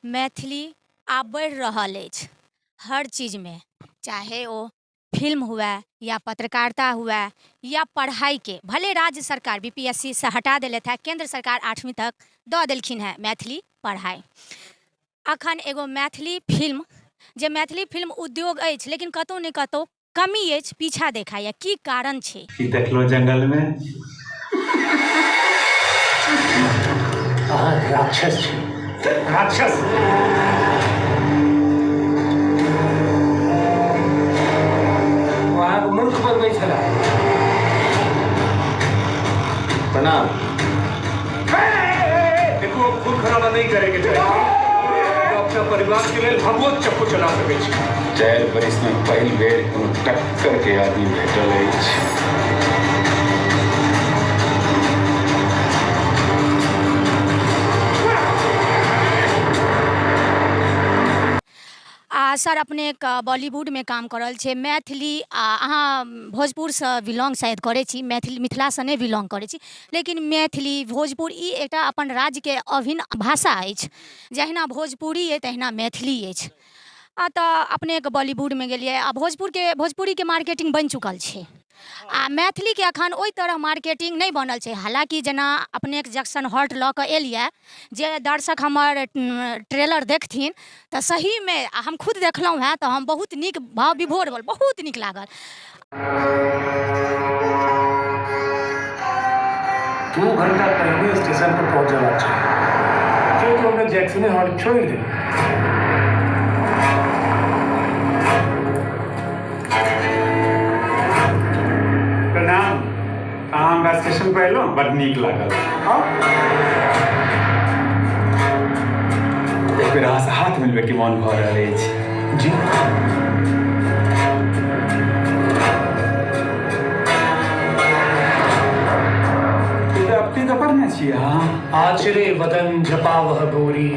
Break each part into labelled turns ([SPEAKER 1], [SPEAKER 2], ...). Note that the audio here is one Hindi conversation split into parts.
[SPEAKER 1] मैथिली आब बढ़ि रहल अछि हर चीजमे, चाहे ओ फिल्म हुए या पत्रकारिता हुए या पढ़ाइके। भले राज्य सरकार बीपीएससी से हटा देलथि है, केंद्र सरकार 8वीं तक दऽ देलखिन है मैथिली पढ़ाइ। अखन एगो मैथिली फिल्म, जे मैथिली फिल्म उद्योग अछि लेकिन कतहु ने कतहु कमी अछि, पीछा देखाइए। की कारण छै?
[SPEAKER 2] की देखलो जंगल में?
[SPEAKER 3] राक्षस छी। राक्षस वहाँ मूर्ख बनबै छला।
[SPEAKER 2] प्रणाम।
[SPEAKER 3] देखो, खून खराबा नहीं करे के चाहिए। अपना परिवार के लिए भगवत चक्कू चला सके छी।
[SPEAKER 2] 4 बरिस में पहिल बेर कोनो टक्कर के आदमी भेटल अछि।
[SPEAKER 1] सर अपने एक बॉलीवुड में काम कर रहल छै। मैथिली अहाँ भोजपुर से बिलोंग शायद करै छी, मैथिली मिथिला से नहीं बिलोंग करै छी, लेकिन मैथिली भोजपुर ई एकटा अपन राज्य के अभिन्न भाषा अछि। जहिना भोजपुरी अछि तहिना मैथिली अछि। तऽ अपने एक बॉलीवुड में गेलिए आ भोजपुरी के मार्केटिंग बन चुकल छै, आ मैथिली के अखन ओहि तरह मार्केटिंग नहीं बनल छै। हालांकि जेना अपने जक्सन हॉट लऽ कऽ एलिए, जे दर्शक हमर ट्रेलर देखथिन तऽ सही में हम खुद देखलहुँ हैं तऽ हम बहुत नीक भाव विभोर भेल, बहुत नीक लागल।
[SPEAKER 3] 2 घंटा पहले स्टेशन पर पहुंच जाना चाहिए। फिर तो हमने जैक्सन हॉल छोड़ दी।
[SPEAKER 2] प्रणाम। अहाँ हमरा स्टेशन पर एलहुँ, बड़ नीक लागल। एक बेर अहाँ से हाथ मिलबे के मन भऽ रहल अछि।
[SPEAKER 3] जी।
[SPEAKER 2] अपनी तो पढ़ने छियै अहाँ?
[SPEAKER 3] आचरे वदन झपावह गोरी,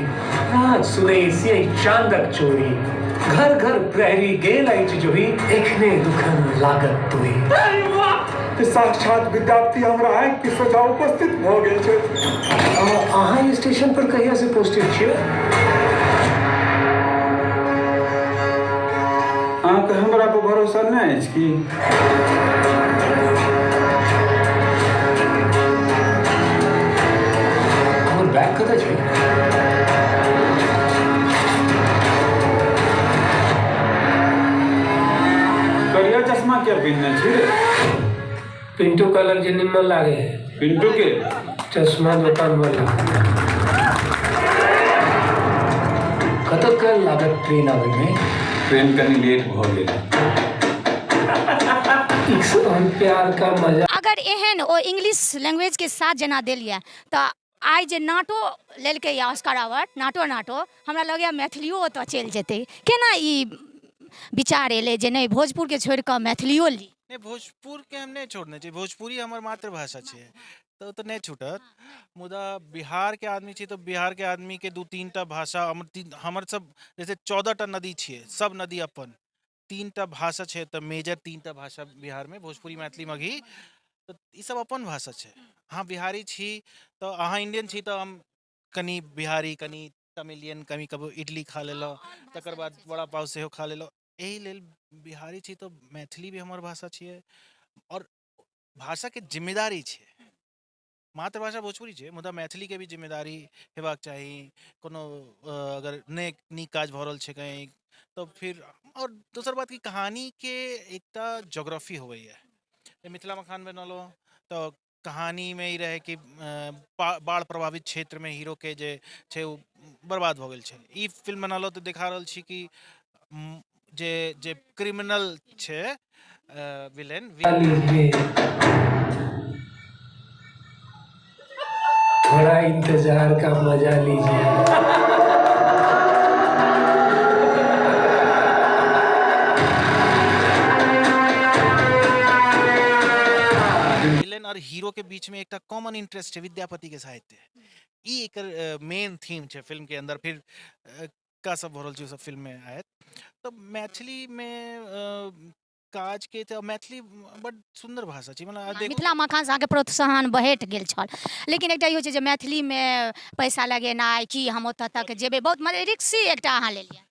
[SPEAKER 3] राज सुदेशी चांदक चोरी। घर घर प्रहरी गेल अछि जोही, एखने दुखन लागत तोही।
[SPEAKER 4] कि साक्षात विद्यार्थी हमरा आँखि के सोझा उपस्थित भऽ गेल छै।
[SPEAKER 3] अहाँ स्टेशन पर कहिया से पोस्टेड छियै?
[SPEAKER 2] अहाँके हमरा पर भरोसा नहीं अछि की?
[SPEAKER 3] हमर बैग कतऽ छै?
[SPEAKER 2] करिया चश्मा क्या पहनने छी रे?
[SPEAKER 3] पिंटू कलर जे निम्न लागे है।
[SPEAKER 2] पिंटू के
[SPEAKER 3] चश्मा दुकान वाला। कतऽ कल लागत ट्रेन आवे में?
[SPEAKER 2] ट्रेन कनी लेट भऽ गेल।
[SPEAKER 3] प्यार का मजा।
[SPEAKER 1] अगर एहन ओ इंग्लिश लैंग्वेज के साथ जेना देलिए तऽ आइ जे नाटो लेलकै ऑस्कर अवार्ड, नाटो हमरा लगैया मैथिलियो ओतऽ चलि जेतै। केना ई विचार एलै जे नहीं भोजपुर के छोड़ कऽ मैथिलियो ली?
[SPEAKER 5] नहीं, भोजपुर के हम नहीं छोड़ने चाहिए। भोजपुरी हमार मातृभाषा है तो नहीं छूटत। मुदा बिहार के आदमी छी तो बिहार के आदमी के 2-3टा भाषा हमर सब जैसे 14टा नदी छे, सब नदी अपन 3टा भाषा छे, तो मेजर 3टा भाषा बिहार में भोजपुरी, मैथिली, मगही, तो ई सब अपन भाषा छे। हाँ बिहारी छी तो अहाँ इंडियन छी तो हम कनी बिहारी, कनी तमिलियन, कभी कभी इडली खा लेलो, तकर बाद वड़ा पाव सेहो खा लेलो। एही लेल बिहारी छी तो मैथिली भी हमर भाषा छिए, और भाषा के जिम्मेदारी छे। मातृभाषा भोजपुरी छे, मुदा मैथिली के भी जिम्मेदारी हेबाक चाही। कोनो अगर नीक काज भऽ रहल छे कहीं तो फिर, और दोसर बात की कहानी के एकटा ज्योग्राफी होवैया। मिथिला मखान बनलो तो कहानी में ही रहे कि बाढ़ प्रभावित क्षेत्र में हीरो के जे छे उ बर्बाद हो गेल छे। ई फिल्म बनलो तो दिखा रहल छी कि जे जे क्रिमिनल छे, विलेन,
[SPEAKER 3] थोड़ा इंतजार का मजा लीजिए।
[SPEAKER 5] विलेन और हीरो के बीच में एक कॉमन इंटरेस्ट है विद्यापति के साहित्य। ई एकर मेन थीम छे फिल्म के अंदर। फिर का सब भरल छे सब फिल्म में आयत। तो मैथिली में काज के तऽ मैथिली बड सुंदर भाषा छै, मतलब देखू
[SPEAKER 1] मिथिला मखान से अहाँके प्रोत्साहन बढ़ि गेल छल, लेकिन एकटा ई होइ छै जे मैथिलीमे पैसा लगेनाइ कि हम ओतऽ तक जेबै, बहुत मतलब रिक्सी एकटा अहाँ लेलिए।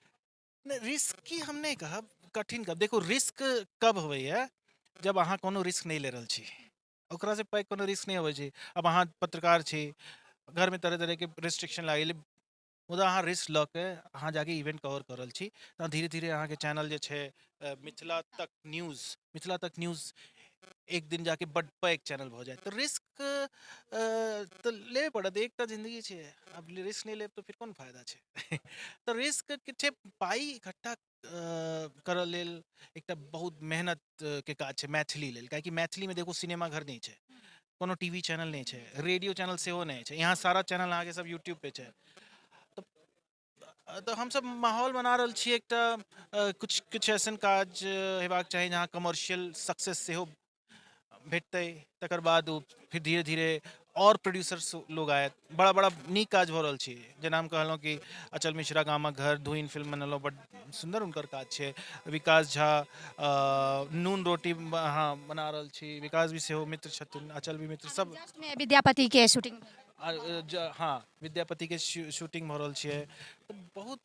[SPEAKER 5] रिस्क हम नहीं कहब, कठिन कहब। देखो रिस्क कब होइए जब अहाँ कोनो रिस्क नहीं ले रहल छी, ओकरा से पैघ कोनो रिस्क नहीं होवे छै। अब अहाँ पत्रकार छी, घर में तरह तरह के रिस्ट्रिक्शन लागल, मुदा अहाँ रिस्क लऽ के अहाँ जाके इवेंट कवर कर रहल छी, तऽ धीरे धीरे अहाँके चैनल जे छै मिथिला तक न्यूज़ एक दिन जाके बड पैघ चैनल भऽ जाए, तऽ रिस्क तऽ लेबे पड़त, एकटा जिंदगी छै, अब रिस्क नहीं लेब तऽ फिर कोन फायदा छै। तऽ रिस्क के छै, पाई इकट्ठा करऽ लेल एकटा बहुत मेहनत के काज छै मैथिली लेल, काहेकि मैथिली में देखो सिनेमा घर नहीं छै, कोनो टीवी चैनल नहीं छै, रेडियो चैनल सेहो नहीं छै, यहाँ सारा चैनल अहाँके सब यूट्यूब पे छै। तऽ हम सब माहौल बना रहल छी एकटा कुछ कुछ ऐसन काज हेबाक चाही जहाँ कमर्शियल सक्सेस सेहो भेटतै, तकर बाद फिर धीरे धीरे और प्रोड्यूसर्स लोग आयत, बड़ा बड़ा नीक काज भऽ रहल छै, जेना हम कहलहुँ कि अचल मिश्रा गामक घर धुइन फिल्म बनेलहुँ, बड सुंदर हुनकर काज छै। विकास झा नून रोटी अहाँ बना रहल छी, विकास भी सेहो मित्र छथिन, अचल भी मित्र, सब
[SPEAKER 1] में विद्यापति के शूटिंग
[SPEAKER 5] हाँ विद्यापति के शूटिंग भऽ रहल छियै, तऽ बहुत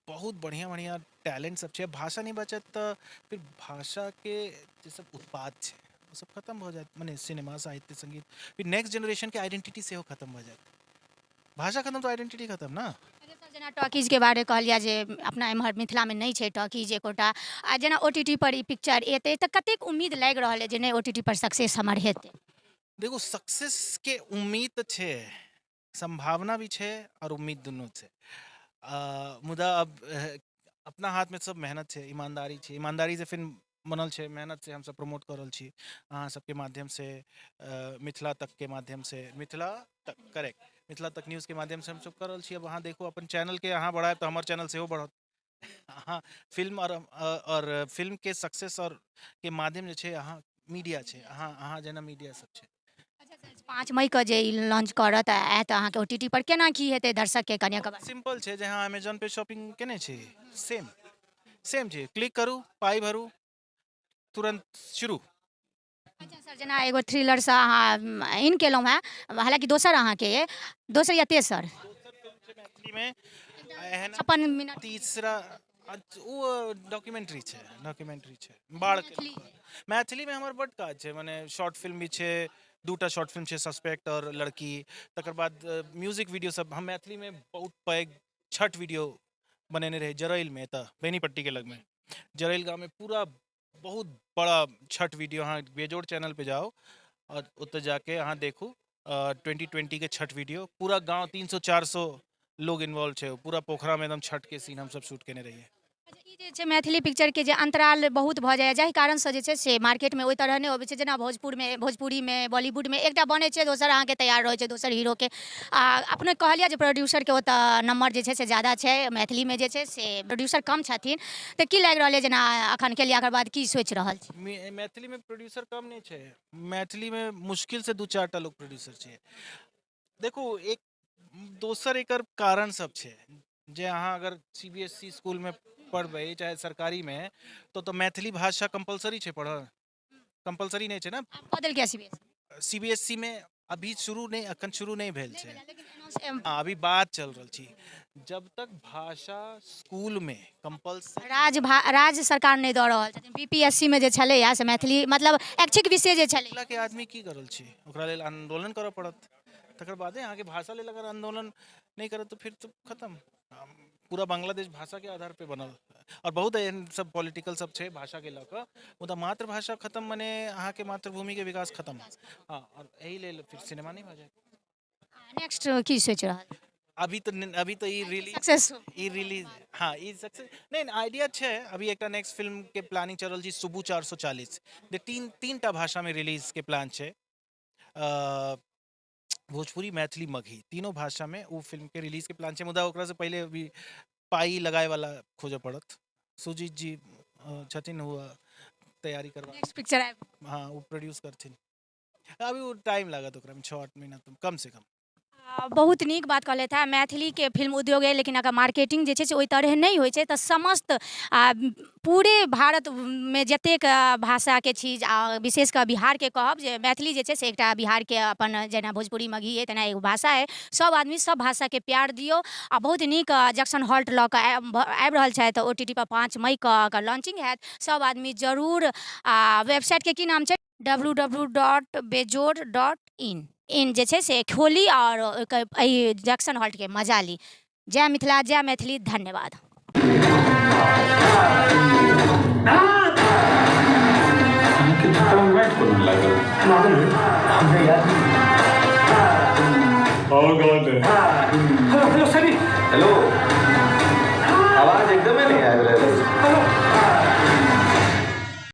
[SPEAKER 5] बहुत बढ़िया बढ़िया टैलेंट सब छै। भाषा नहीं बचत तऽ फिर भाषा के जे सब उत्पाद छै वो सब खत्म हो जाए, माने सिनेमा साहित्य संगीत, फिर नेक्स्ट जनरेशन के आइडेंटिटी सेहो खत्म हो जाए। भाषा खत्म तो आइडेंटिटी खत्म ना।
[SPEAKER 1] जेना टॉकीज के बारे कहलिया जे अपना एम्हर मिथिला में नहीं छै टॉकीज एकोटा, आ जेना ओटीटी पर ई पिक्चर एतै तऽ कतेक उम्मीद लागि रहल है जे नहीं ओटीटी पर सक्सेस हमर हेतै।
[SPEAKER 5] देखो सक्सेस के उम्मीद तो छे, संभावना भी छे और उम्मीद दोनों छे। मुदा अब अपना हाथ में सब मेहनत छे, ईमानदारी छे, ईमानदारी से फिर बनल छे, मेहनत से हम सब प्रमोट कर रहल छी अहाँ सबके माध्यम से, मिथिला तक के माध्यम से, मिथिला तक करेक्ट, मिथिला तक न्यूज़ के माध्यम से हम सब कर रहल छी। अब अहाँ देखो अपन चैनल के अहाँ बढ़ाए तो हमार चैनल सेहो बढ़त। अहाँ फिल्म और फिल्म के सक्सेस और के माध्यम जे छे अहाँ मीडिया छे, अहाँ जेना मीडिया सब छे।
[SPEAKER 1] 5 मई के जे लॉन्च करत आयत अहाँके ओटीटी पर, केना की हेतै दर्शक के कनिया के
[SPEAKER 5] सिंपल छे, जहाँ अमेजन पे शॉपिंग केने छी सेम सेम छे, क्लिक करू, पाई भरू, तुरंत शुरू।
[SPEAKER 1] अच्छा सर, जेना एगो थ्रिलर से अहाँ इन केलहुँ हैं, हालांकि दोसर अहाँके ये दोसर या तेसर
[SPEAKER 5] मैथिली में एहन
[SPEAKER 1] 56 मिनट
[SPEAKER 5] तीसरा वो डॉक्यूमेंट्री छे बाढ़ के मैथिली में हमर बड काज छे, माने शॉर्ट फिल्म भी छे, 2टा शॉर्ट फिल्म छे, सस्पेक्ट और लड़की, तकर बाद म्यूजिक वीडियो सब हम मैथिली में बहुत पैघ छठ वीडियो बनेने रहे जरैल में, त बेनीपट्टी के लग में जरैल गाँव में पूरा बहुत बड़ा छठ वीडियो, अहाँ बेजोड़ चैनल पे जाओ और उत्ते जाके अहाँ देखू 2020 के छठ वीडियो, पूरा गांव 300-400 लोग इन्वॉल्व छे, पूरा पोखरा में एकदम छठ के सीन हम सब शूट केने रहिए।
[SPEAKER 1] ई जे छै मैथिली पिक्चर के जे अंतराल बहुत भऽ जाइए, जाहि कारण से जे छै से मार्केट में ओहि तरह नहीं अबै छै, जेना भोजपुरी में बॉलीवुड में एकटा बने छै, दोसर अहाँके तैयार रहै छै दोसर हीरो के। अपने कहलिए जे प्रोड्यूसर के ओतऽ नंबर जे छै से ज्यादा छै, मैथिली में जे छै से प्रोड्यूसर कम छथिन, तऽ की लागि रहल है जेना अखन के लिया बाद की सोचि रहल छी।
[SPEAKER 5] मैथिली में प्रोड्यूसर कम नहीं छे, मैथिली में मुश्किल से 2-4टा लोग प्रोड्यूसर छे। देखो एक दोसर एकर कारण सब छे, जे अहाँ अगर सीबीएसई स्कूल में पढ़बै चाहे सरकारी में, तो मैथिली भाषा कंपलसरी छे पढ़ल, कंपलसरी नहीं छे ना।
[SPEAKER 1] बदल गया सीबीएसई
[SPEAKER 5] सीबीएसई में अभी अखन शुरू नहीं भेल छे, अभी बात चल रहल छी। जब तक भाषा स्कूल में कंपलसरी
[SPEAKER 1] राज्य सरकार नहीं दऽ रहल छथिन, बीपीएससी में जे छलैया से मैथिली मतलब ऐच्छिक विषय जे छलै,
[SPEAKER 5] मिथिला के आदमी की करल छी, ओकरा लेल आंदोलन करऽ पड़त, तकर बादे अहाँ के भाषा लेल अगर आंदोलन नहीं करत तो फिर तो खत्म। पूरा बांग्लादेश भाषा के आधार पे बनल, और बहुत एहन सब पॉलिटिकल सब छे भाषा के लऽ कऽ, मुदा मातृभाषा खत्म मने अहाँ के मातृभूमि के विकास खत्म। हाँ, और एही लेल फिर सिनेमा नहीं भऽ जाए।
[SPEAKER 1] नेक्स्ट की सोचि रहल
[SPEAKER 5] अभी तो
[SPEAKER 1] सक्सेस
[SPEAKER 5] रिलीज हाँ ई सक्सेस नहीं आइडिया छे। अभी एक नेक्स्ट फिल्म के प्लानिंग चल रही छी, सुबु 440 जे तीनटा भाषा में रिलीज के प्लान छे, भोजपुरी, मैथिली, मगही, तीनों भाषा में वो फिल्म के रिलीज के प्लान छे। मुदा ओकरा से पहले अभी पाई लगाए वाला खोजे पड़त, सुजीत जी छथिन वो तैयारी करवा,
[SPEAKER 1] नेक्स्ट पिक्चर आबि
[SPEAKER 5] हाँ वो प्रोड्यूस करथिन, अभी वो टाइम लागत ओकरा में 6-8 महीना तो कम से कम।
[SPEAKER 1] बहुत नीक बात कहलथि है। मैथिलीके फिल्म उद्योग अइ, लेकिन अगर मार्केटिंग जे छै से ओहि तरह नहि होइ छै तऽ समस्त पूरे भारतमे जतेक भाषाके चीज आ विशेष कऽ बिहारके कहब जे मैथिली जे छै से एकटा बिहारके अपन जेना भोजपुरी मगही अइ तेना एगो भाषा अइ। सब आदमी सब भाषाके प्यार दियौ। आ बहुत नीक जक्सन हॉल्ट लऽ कऽ आबि रहल छथि OTT पर 5 मई कऽ एकर लॉन्चिंग हैत। सब आदमी जरूर वेबसाइटके की नाम छै www.bejor.in जे छै से खोली और एहि जक्सन हॉल्टके मजा ली। जय मिथिला, जय मैथिली, धन्यवाद।
[SPEAKER 2] अहाँके जूतामे माटि कोनो लागल?
[SPEAKER 3] हमने यार
[SPEAKER 4] और God
[SPEAKER 3] hello hello Sunny
[SPEAKER 2] hello